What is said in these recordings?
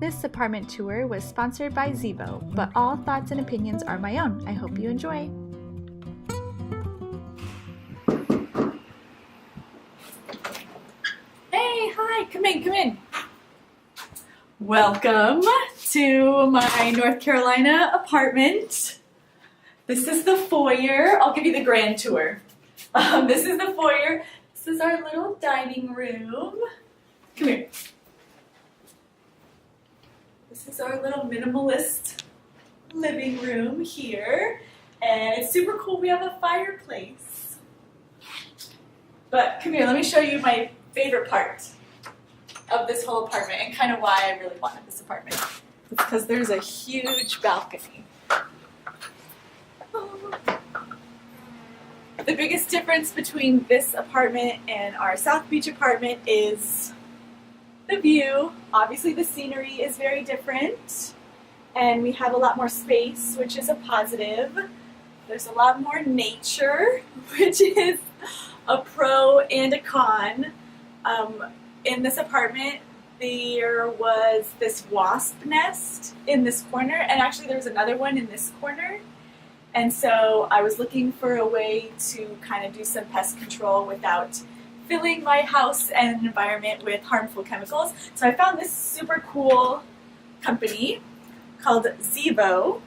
This apartment tour was sponsored by Zevo, but all thoughts and opinions are my own. I hope you enjoy. Hey, hi, come in. Welcome to my North Carolina apartment. This is the foyer. I'll give you the grand tour. This is the foyer. This is our little dining room. Come here. This is our little minimalist living room here. And it's super cool. We have a fireplace. But come here, let me show you my favorite part of this whole apartment and kind of why I really wanted this apartment. It's because there's a huge balcony. The biggest difference between this apartment and our South Beach apartment is the view. Obviously the scenery is very different and we have a lot more space, which is a positive. There's a lot more nature, which is a pro and a con. In this apartment there was this wasp nest in this corner, and actually there was another one in this corner. And so I was looking for a way to kind of do some pest control without filling my house and environment with harmful chemicals. So I found this super cool company called Zevo.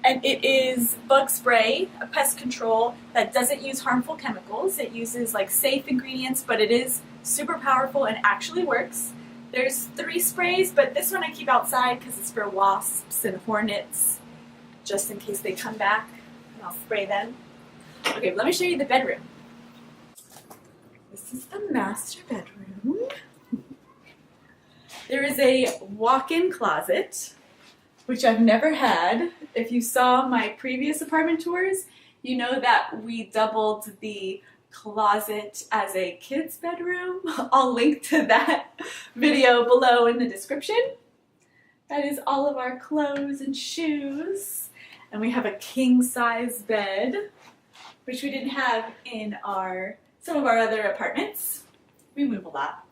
And it is bug spray, a pest control that doesn't use harmful chemicals. It uses like safe ingredients, but it is super powerful and actually works. There's 3 sprays, but this one I keep outside because it's for wasps and hornets, just in case they come back, and I'll spray them. Okay, let me show you the bedroom. This is the master bedroom. There is a walk-in closet, which I've never had. If you saw my previous apartment tours, you know that we doubled the closet as a kid's bedroom. I'll link to that video below in the description. That is all of our clothes and shoes. And we have a king-size bed, which we didn't have in some of our other apartments. We move a lot.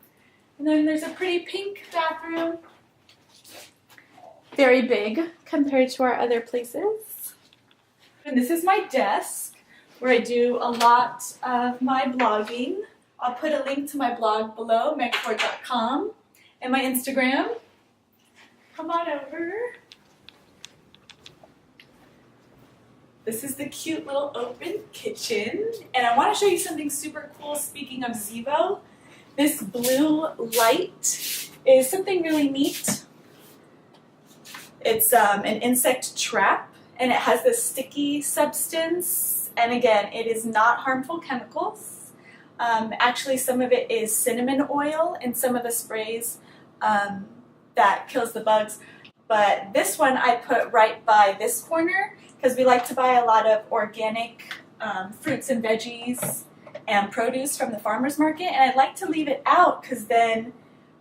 And then there's a pretty pink bathroom. Very big compared to our other places. And this is my desk where I do a lot of my blogging. I'll put a link to my blog below, megford.com, and my Instagram. Come on over. This is the cute little open kitchen, and I want to show you something super cool. Speaking of Zevo, this blue light is something really neat. It's an insect trap, and it has this sticky substance, and again, it is not harmful chemicals. Actually, some of it is cinnamon oil in some of the sprays that kills the bugs, but this one I put right by this corner because we like to buy a lot of organic fruits and veggies and produce from the farmer's market, and I like to leave it out because then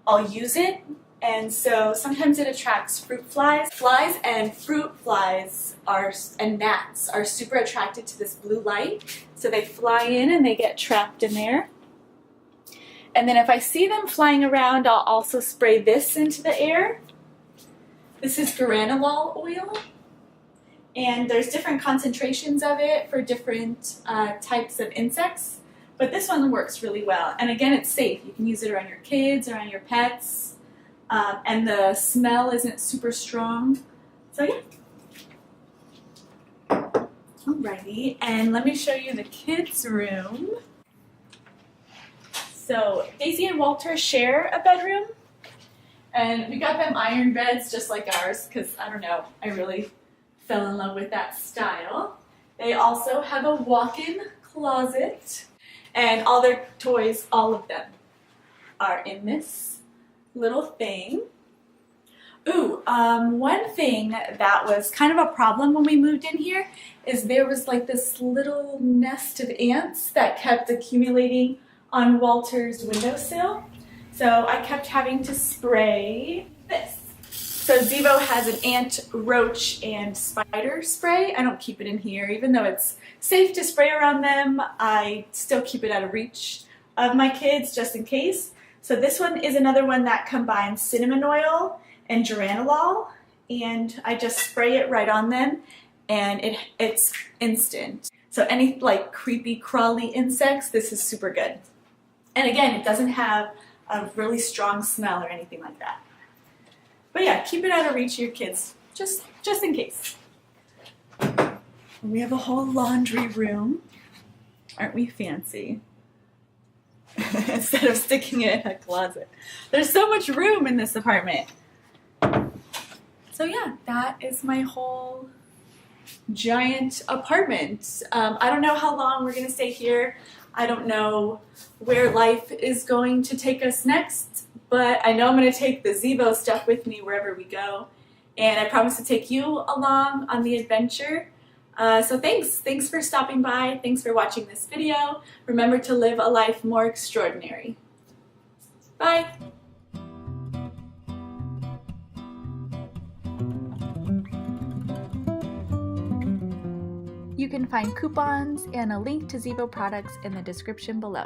I'll use it. And so sometimes it attracts fruit flies. Flies and fruit flies and gnats are super attracted to this blue light. So they fly in and they get trapped in there. And then if I see them flying around, I'll also spray this into the air. This is granulol oil. And there's different concentrations of it for different types of insects. But this one works really well. And again, it's safe. You can use it around your kids, around your pets. And the smell isn't super strong. So yeah. Alrighty, and let me show you the kids' room. So Daisy and Walter share a bedroom. And we got them iron beds just like ours because, I don't know, I really fell in love with that style. They also have a walk-in closet. And all their toys, all of them, are in this little thing. Ooh, one thing that was kind of a problem when we moved in here is there was like this little nest of ants that kept accumulating on Walter's windowsill. So I kept having to spray this. So Zevo has an ant, roach, and spider spray. I don't keep it in here, even though it's safe to spray around them. I still keep it out of reach of my kids just in case. So this one is another one that combines cinnamon oil and geraniol, and I just spray it right on them, and it's instant. So any like creepy crawly insects, this is super good. And again, it doesn't have a really strong smell or anything like that. But yeah, keep it out of reach of your kids, just in case. We have a whole laundry room. Aren't we fancy? Instead of sticking it in a closet. There's so much room in this apartment. So yeah, that is my whole giant apartment. I don't know how long we're gonna stay here. I don't know where life is going to take us next, but I know I'm gonna take the Zevo stuff with me wherever we go. And I promise to take you along on the adventure. So thanks for stopping by. Thanks for watching this video. Remember to live a life more extraordinary. Bye. You can find coupons and a link to Zevo products in the description below.